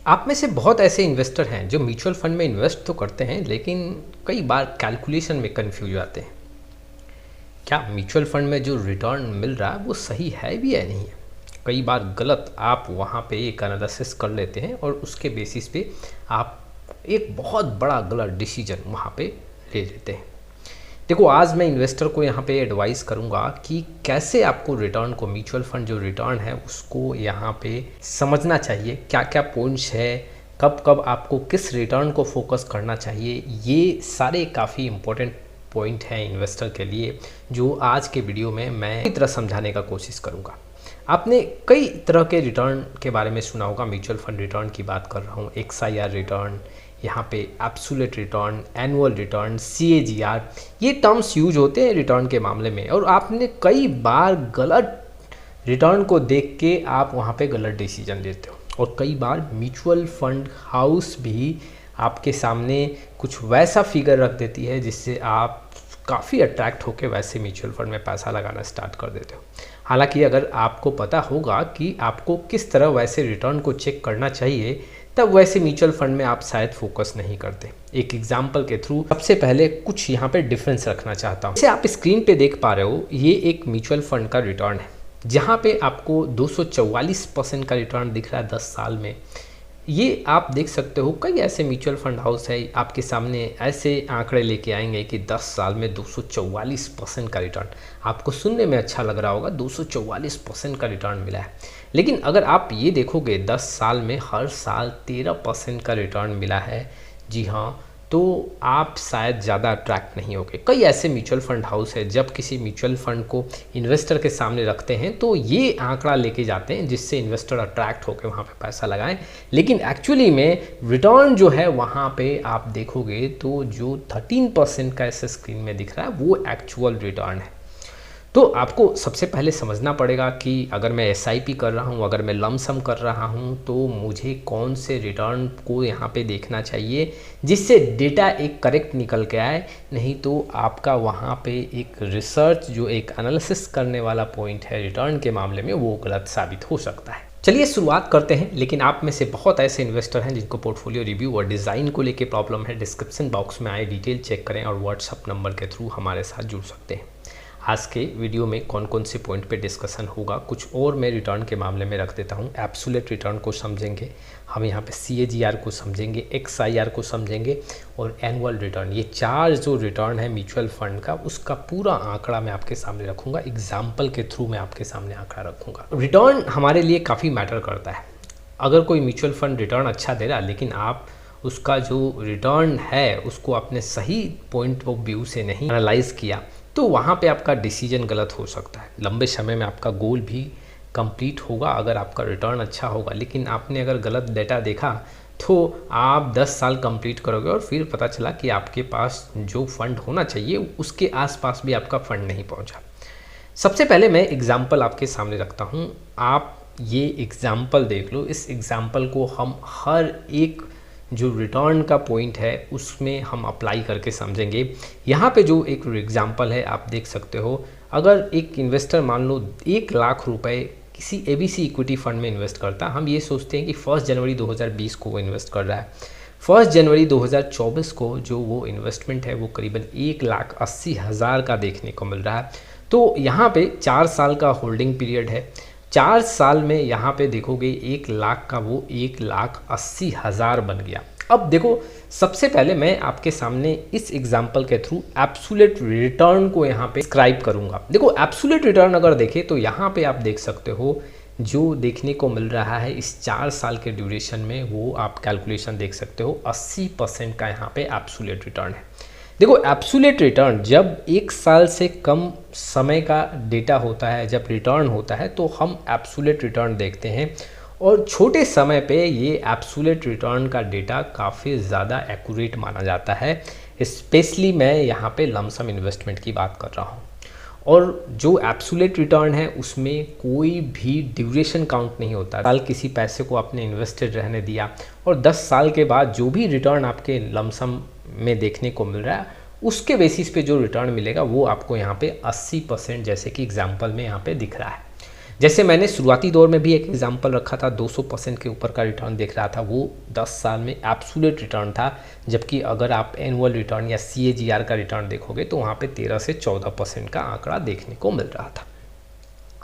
आप में से बहुत ऐसे इन्वेस्टर हैं जो म्यूचुअल फंड में इन्वेस्ट तो करते हैं लेकिन कई बार कैलकुलेशन में कंफ्यूज आते हैं। क्या म्यूचुअल फंड में जो रिटर्न मिल रहा है वो सही है भी या नहीं है। कई बार गलत आप वहाँ पे एक एनालिसिस कर लेते हैं और उसके बेसिस पे आप एक बहुत बड़ा गलत डिसीजन वहाँ पे ले लेते हैं। देखो, आज मैं इन्वेस्टर को यहाँ पे एडवाइस करूँगा कि कैसे आपको रिटर्न को, म्यूचुअल फंड जो रिटर्न है उसको यहाँ पे समझना चाहिए, क्या क्या पॉइंट्स है, कब कब आपको किस रिटर्न को फोकस करना चाहिए। ये सारे काफ़ी इंपॉर्टेंट पॉइंट हैं इन्वेस्टर के लिए, जो आज के वीडियो में मैं इस तरह समझाने का कोशिश करूँगा। आपने कई तरह के रिटर्न के बारे में सुना होगा। म्यूचुअल फंड रिटर्न की बात कर रहा हूँ, XIR रिटर्न, यहाँ पे absolute return, annual return, CAGR, ये टर्म्स यूज होते हैं रिटर्न के मामले में। और आपने कई बार गलत रिटर्न को देख के आप वहाँ पे गलत डिसीजन लेते हो, और कई बार म्यूचुअल फंड हाउस भी आपके सामने कुछ वैसा फिगर रख देती है जिससे आप काफ़ी अट्रैक्ट होकर वैसे म्यूचुअल फंड में पैसा लगाना स्टार्ट कर देते हो। हालांकि अगर आपको पता होगा कि आपको किस तरह वैसे रिटर्न को चेक करना चाहिए, तब वैसे म्यूचुअल फंड में आप शायद फोकस नहीं करते। एक एग्जांपल के थ्रू सबसे पहले कुछ यहाँ पे डिफरेंस रखना चाहता हूँ। जैसे आप स्क्रीन पे देख पा रहे हो, ये एक म्यूचुअल फंड का रिटर्न है जहाँ पे आपको 244% का रिटर्न दिख रहा है 10 साल में। ये आप देख सकते हो, कई ऐसे म्यूचुअल फंड हाउस है आपके सामने ऐसे आंकड़े लेके आएंगे कि 10 साल में 244% का रिटर्न। आपको सुनने में अच्छा लग रहा होगा, 244% का रिटर्न मिला है। लेकिन अगर आप ये देखोगे 10 साल में हर साल 13% का रिटर्न मिला है, जी हाँ, तो आप शायद ज़्यादा अट्रैक्ट नहीं होगे। कई ऐसे म्यूचुअल फंड हाउस है जब किसी म्यूचुअल फंड को इन्वेस्टर के सामने रखते हैं तो ये आंकड़ा लेके जाते हैं जिससे इन्वेस्टर अट्रैक्ट होकर वहाँ पे पैसा लगाएं। लेकिन एक्चुअली में रिटर्न जो है वहाँ पे आप देखोगे तो जो 13% का ऐसे स्क्रीन में दिख रहा है वो एक्चुअल रिटर्न है। तो आपको सबसे पहले समझना पड़ेगा कि अगर मैं SIP कर रहा हूँ, अगर मैं लमसम कर रहा हूँ, तो मुझे कौन से रिटर्न को यहाँ पे देखना चाहिए जिससे डेटा एक करेक्ट निकल के आए। नहीं तो आपका वहाँ पे एक रिसर्च, जो एक एनालिसिस करने वाला पॉइंट है रिटर्न के मामले में, वो गलत साबित हो सकता है। चलिए शुरुआत करते हैं। लेकिन आप में से बहुत ऐसे इन्वेस्टर हैं जिनको पोर्टफोलियो रिव्यू और डिज़ाइन को लेकर प्रॉब्लम है। डिस्क्रिप्शन बॉक्स में आए डिटेल चेक करें और व्हाट्सअप नंबर के थ्रू हमारे साथ जुड़ सकते हैं। आज के वीडियो में कौन कौन से पॉइंट पे डिस्कशन होगा, कुछ और मैं रिटर्न के मामले में रख देता हूँ। एब्सोल्यूट रिटर्न को समझेंगे हम, यहाँ पे CAGR को समझेंगे, XIR को समझेंगे और एनुअल रिटर्न। ये 4 जो रिटर्न है म्यूचुअल फंड का, उसका पूरा आंकड़ा मैं आपके सामने रखूँगा। एग्जाम्पल के थ्रू मैं आपके सामने आंकड़ा रखूँगा। रिटर्न हमारे लिए काफ़ी मैटर करता है। अगर कोई म्यूचुअल फंड रिटर्न अच्छा दे रहा है लेकिन आप उसका जो रिटर्न है उसको अपने सही पॉइंट ऑफ व्यू से नहीं एनालाइज किया, तो वहाँ पे आपका डिसीजन गलत हो सकता है। लंबे समय में आपका गोल भी कंप्लीट होगा अगर आपका रिटर्न अच्छा होगा, लेकिन आपने अगर गलत डेटा देखा तो आप 10 साल कंप्लीट करोगे और फिर पता चला कि आपके पास जो फंड होना चाहिए उसके आसपास भी आपका फंड नहीं पहुँचा। सबसे पहले मैं एग्जाम्पल आपके सामने रखता हूँ, आप ये एग्जाम्पल देख लो। इस एग्जाम्पल को हम हर एक जो रिटर्न का पॉइंट है उसमें हम अप्लाई करके समझेंगे। यहाँ पे जो एक एग्जांपल है आप देख सकते हो, अगर एक इन्वेस्टर मान लो 1 लाख रुपए किसी ABC इक्विटी फंड में इन्वेस्ट करता, हम ये सोचते हैं कि 1 जनवरी 2020 को वो इन्वेस्ट कर रहा है। 1 जनवरी 2024 को जो वो इन्वेस्टमेंट है वो करीबन 1,80,000 का देखने को मिल रहा है। तो यहाँ पे 4 साल का होल्डिंग पीरियड है। 4 साल में यहाँ पे देखोगे 1 लाख का वो 1,80,000 बन गया। अब देखो, सबसे पहले मैं आपके सामने इस एग्जाम्पल के थ्रू एब्सोल्यूट रिटर्न को यहाँ पे स्क्राइब करूँगा। देखो, एब्सोल्यूट रिटर्न अगर देखें तो यहाँ पे आप देख सकते हो जो देखने को मिल रहा है इस 4 साल के ड्यूरेशन में, वो आप कैलकुलेशन देख सकते हो 80% का यहाँ पे एब्सोल्यूट रिटर्न है। देखो, एब्सोल्यूट रिटर्न जब 1 साल से कम समय का डेटा होता है, जब रिटर्न होता है, तो हम एब्सोल्यूट रिटर्न देखते हैं। और छोटे समय पे ये एब्सोल्यूट रिटर्न का डेटा काफ़ी ज़्यादा एक्यूरेट माना जाता है। स्पेशली मैं यहाँ पे लमसम इन्वेस्टमेंट की बात कर रहा हूँ। और जो एब्सोल्यूट रिटर्न है उसमें कोई भी ड्यूरेशन काउंट नहीं होता। साल किसी पैसे को आपने इन्वेस्टेड रहने दिया और 10 साल के बाद जो भी रिटर्न आपके लमसम में देखने को मिल रहा है उसके बेसिस पे जो रिटर्न मिलेगा वो आपको यहाँ पे 80% जैसे कि एग्जांपल में यहाँ पे दिख रहा है। जैसे मैंने शुरुआती दौर में भी एक एग्जांपल रखा था, 200% के ऊपर का रिटर्न दिख रहा था, वो 10 साल में एब्सोल्यूट रिटर्न था, जबकि अगर आप एनुअल रिटर्न या CAGR का रिटर्न देखोगे तो वहाँ पे 13 से 14% का आंकड़ा देखने को मिल रहा था।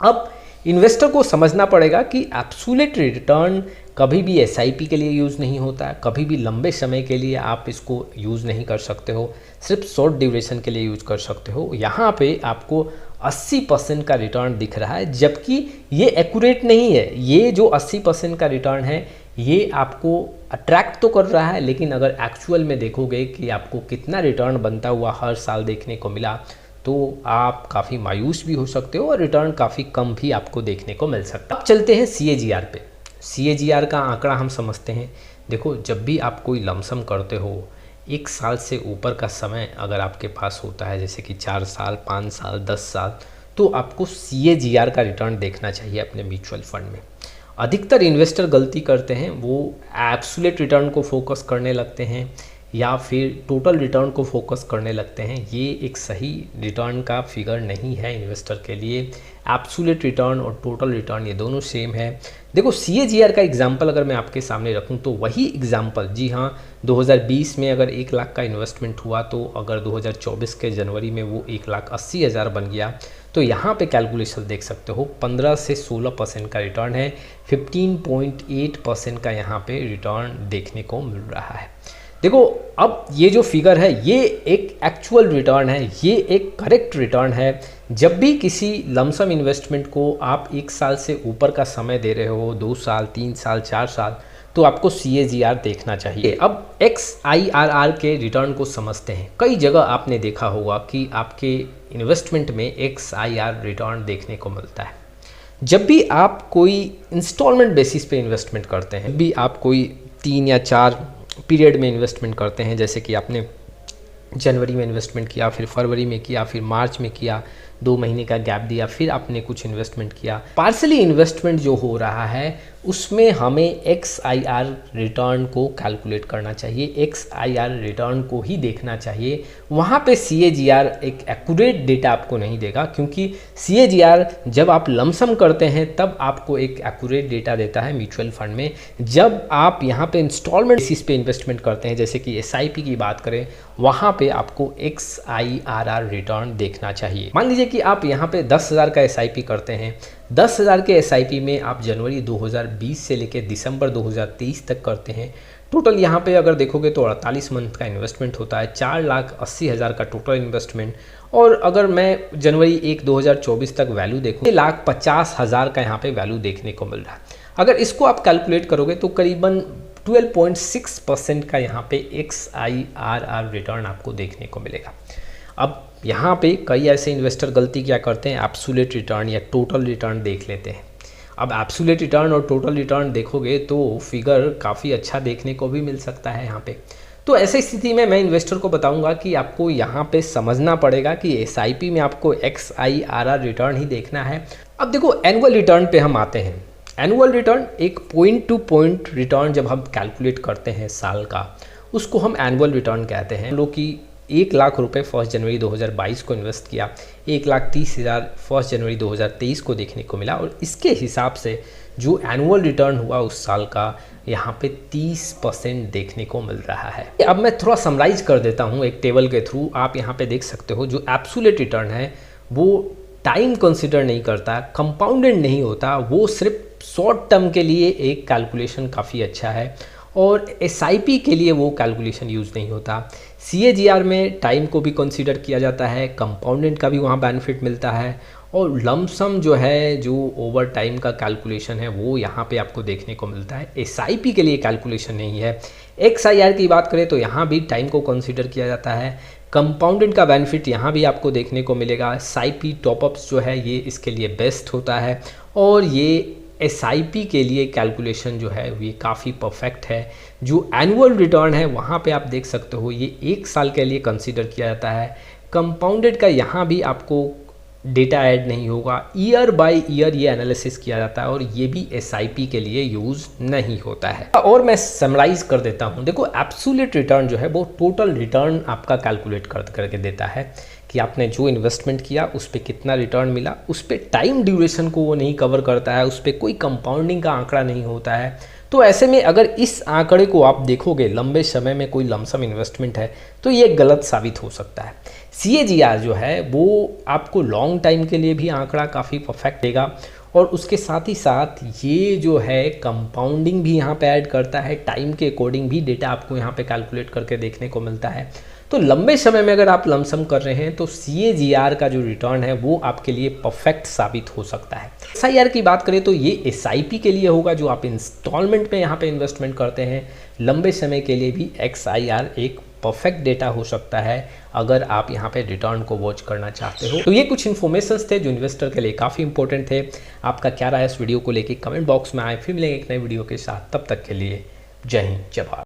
अब इन्वेस्टर को समझना पड़ेगा कि एब्सोल्यूट रिटर्न कभी भी SIP के लिए यूज़ नहीं होता है, कभी भी लंबे समय के लिए आप इसको यूज़ नहीं कर सकते हो, सिर्फ शॉर्ट ड्यूरेशन के लिए यूज़ कर सकते हो। यहाँ पे आपको 80% का रिटर्न दिख रहा है, जबकि ये एक्यूरेट नहीं है। ये जो 80% का रिटर्न है ये आपको अट्रैक्ट तो कर रहा है, लेकिन अगर एक्चुअल में देखोगे कि आपको कितना रिटर्न बनता हुआ हर साल देखने को मिला तो आप काफ़ी मायूस भी हो सकते हो और रिटर्न काफ़ी कम भी आपको देखने को मिल सकता है। अब चलते हैं CAGR पे। CAGR का आंकड़ा हम समझते हैं। देखो, जब भी आप कोई लमसम करते हो, 1 साल से ऊपर का समय अगर आपके पास होता है, जैसे कि 4 साल, 5 साल, 10 साल, तो आपको CAGR का रिटर्न देखना चाहिए अपने म्यूचुअल फंड में। अधिकतर इन्वेस्टर गलती करते हैं, वो एब्सोल्यूट रिटर्न को फोकस करने लगते हैं या फिर टोटल रिटर्न को फोकस करने लगते हैं। ये एक सही रिटर्न का फिगर नहीं है इन्वेस्टर के लिए। एब्सोल्यूट रिटर्न और टोटल रिटर्न ये दोनों सेम है। देखो, CAGR का एग्जांपल अगर मैं आपके सामने रखूं तो वही एग्जांपल, जी हाँ, 2020 में अगर 1 लाख का इन्वेस्टमेंट हुआ तो अगर 2024 के जनवरी में वो 1,80,000 बन गया, तो यहाँ पे कैलकुलेशन देख सकते हो 15 से 16% का रिटर्न है, 15.8% का यहाँ पे रिटर्न देखने को मिल रहा है। देखो, अब ये जो फिगर है ये एक एक्चुअल रिटर्न है, ये एक करेक्ट रिटर्न है। जब भी किसी लमसम इन्वेस्टमेंट को आप 1 साल से ऊपर का समय दे रहे हो, 2 साल, 3 साल, 4 साल, तो आपको CAGR देखना चाहिए। अब XIRR के रिटर्न को समझते हैं। कई जगह आपने देखा होगा कि आपके इन्वेस्टमेंट में XIR रिटर्न देखने को मिलता है। जब भी आप कोई इंस्टॉलमेंट बेसिस पे इन्वेस्टमेंट करते हैं, भी आप कोई 3 या 4 पीरियड में इन्वेस्टमेंट करते हैं, जैसे कि आपने जनवरी में इन्वेस्टमेंट किया, फिर फरवरी में किया, फिर मार्च में किया, 2 महीने का गैप दिया, फिर आपने कुछ इन्वेस्टमेंट किया, पार्सली इन्वेस्टमेंट जो हो रहा है उसमें हमें XIR रिटर्न को कैलकुलेट करना चाहिए, XIR रिटर्न को ही देखना चाहिए। वहाँ पे CAGR एक एक्यूरेट डेटा आपको नहीं देगा, क्योंकि CAGR जब आप लमसम करते हैं तब आपको एक एक्यूरेट डेटा देता है म्यूचुअल फंड में। जब आप यहाँ पे इंस्टॉलमेंट बेसिस पे इन्वेस्टमेंट करते हैं, जैसे कि SIP की बात करें, वहाँ पे आपको XIRR रिटर्न देखना चाहिए। मान लीजिए कि आप यहाँ पे 10,000 का SIP करते हैं, 10,000 के SIP में आप जनवरी 2020 से लेकर दिसंबर 2023 तक करते हैं। टोटल यहाँ पे अगर देखोगे तो 48 मंथ का इन्वेस्टमेंट होता है, 4,80,000 का टोटल इन्वेस्टमेंट। और अगर मैं जनवरी 1 2024 तक वैल्यू देखूँ, 1,50,000 का यहाँ पे वैल्यू देखने को मिल रहा है। अगर इसको आप कैलकुलेट करोगे तो करीबन 12.6% का यहाँ पे XIRR रिटर्न आपको देखने को मिलेगा। अब यहाँ पे कई ऐसे इन्वेस्टर गलती क्या करते हैं, एब्सोल्यूट रिटर्न या टोटल रिटर्न देख लेते हैं। अब एब्सोल्यूट रिटर्न और टोटल रिटर्न देखोगे तो फिगर काफ़ी अच्छा देखने को भी मिल सकता है यहाँ पे। तो ऐसी स्थिति में मैं इन्वेस्टर को बताऊंगा कि आपको यहाँ पे समझना पड़ेगा कि SIP में आपको XIRR रिटर्न ही देखना है। अब देखो, एनुअल रिटर्न पे हम आते हैं। एनुअल रिटर्न एक पॉइंट टू पॉइंट रिटर्न जब हम कैलकुलेट करते हैं साल का, उसको हम एनुअल रिटर्न कहते हैं। लोग की 1 लाख रुपए 1 जनवरी 2022 को इन्वेस्ट किया, 1,30,000 1 जनवरी 2023 को देखने को मिला, और इसके हिसाब से जो एनुअल रिटर्न हुआ उस साल का यहाँ पे 30% देखने को मिल रहा है। अब मैं थोड़ा समराइज कर देता हूँ एक टेबल के थ्रू। आप यहाँ पे देख सकते हो जो एब्सोल्यूट रिटर्न है वो टाइम कंसिडर नहीं करता, कंपाउंडेड नहीं होता, वो सिर्फ शॉर्ट टर्म के लिए एक कैलकुलेशन काफ़ी अच्छा है, और SIP के लिए वो कैलकुलेशन यूज़ नहीं होता। CAGR में टाइम को भी कंसीडर किया जाता है, कंपाउंडेड का भी वहाँ बेनिफिट मिलता है, और लमसम जो है, जो ओवर टाइम का कैलकुलेशन है, वो यहाँ पे आपको देखने को मिलता है। SIP के लिए कैलकुलेशन नहीं है। XIR की बात करें तो यहाँ भी टाइम को कंसीडर किया जाता है, कंपाउंडेड का बेनिफिट यहाँ भी आपको देखने को मिलेगा। SIP टॉपअप्स जो है ये इसके लिए बेस्ट होता है, और ये SIP के लिए कैलकुलेशन जो है ये काफ़ी परफेक्ट है। जो एनुअल रिटर्न है वहाँ पे आप देख सकते हो ये 1 साल के लिए कंसीडर किया जाता है। कंपाउंडेड का यहाँ भी आपको डेटा ऐड नहीं होगा, ईयर बाय ईयर ये एनालिसिस किया जाता है, और ये भी SIP के लिए यूज़ नहीं होता है। और मैं समराइज कर देता हूँ। देखो, एब्सोल्यूट रिटर्न जो है वो टोटल रिटर्न आपका कैलकुलेट करके देता है कि आपने जो इन्वेस्टमेंट किया उस पर कितना रिटर्न मिला, उस पर टाइम ड्यूरेशन को वो नहीं कवर करता है, उस पर कोई कंपाउंडिंग का आंकड़ा नहीं होता है। तो ऐसे में अगर इस आंकड़े को आप देखोगे लंबे समय में कोई लमसम इन्वेस्टमेंट है तो ये गलत साबित हो सकता है। CAGR जो है वो आपको लॉन्ग टाइम के लिए भी आंकड़ा काफ़ी परफेक्ट देगा और उसके साथ ही साथ ये जो है कंपाउंडिंग भी यहाँ पे ऐड करता है, टाइम के अकॉर्डिंग भी डेटा आपको यहाँ पे कैलकुलेट करके देखने को मिलता है। तो लंबे समय में अगर आप लमसम कर रहे हैं तो CAGR का जो रिटर्न है वो आपके लिए परफेक्ट साबित हो सकता है। SIR की बात करें तो ये SIP के लिए होगा जो आप इंस्टॉलमेंट में यहाँ पे इन्वेस्टमेंट करते हैं। लंबे समय के लिए भी XIR एक परफेक्ट डेटा हो सकता है अगर आप यहाँ पे रिटर्न को वॉच करना चाहते हो। तो ये कुछ इन्फॉर्मेशंस थे जो इन्वेस्टर के लिए काफ़ी इंपॉर्टेंट थे। आपका क्या राय है इस वीडियो को लेके कमेंट बॉक्स में आए। फिर मिलेंगे एक नए वीडियो के साथ, तब तक के लिए जय हिंद जय भारत।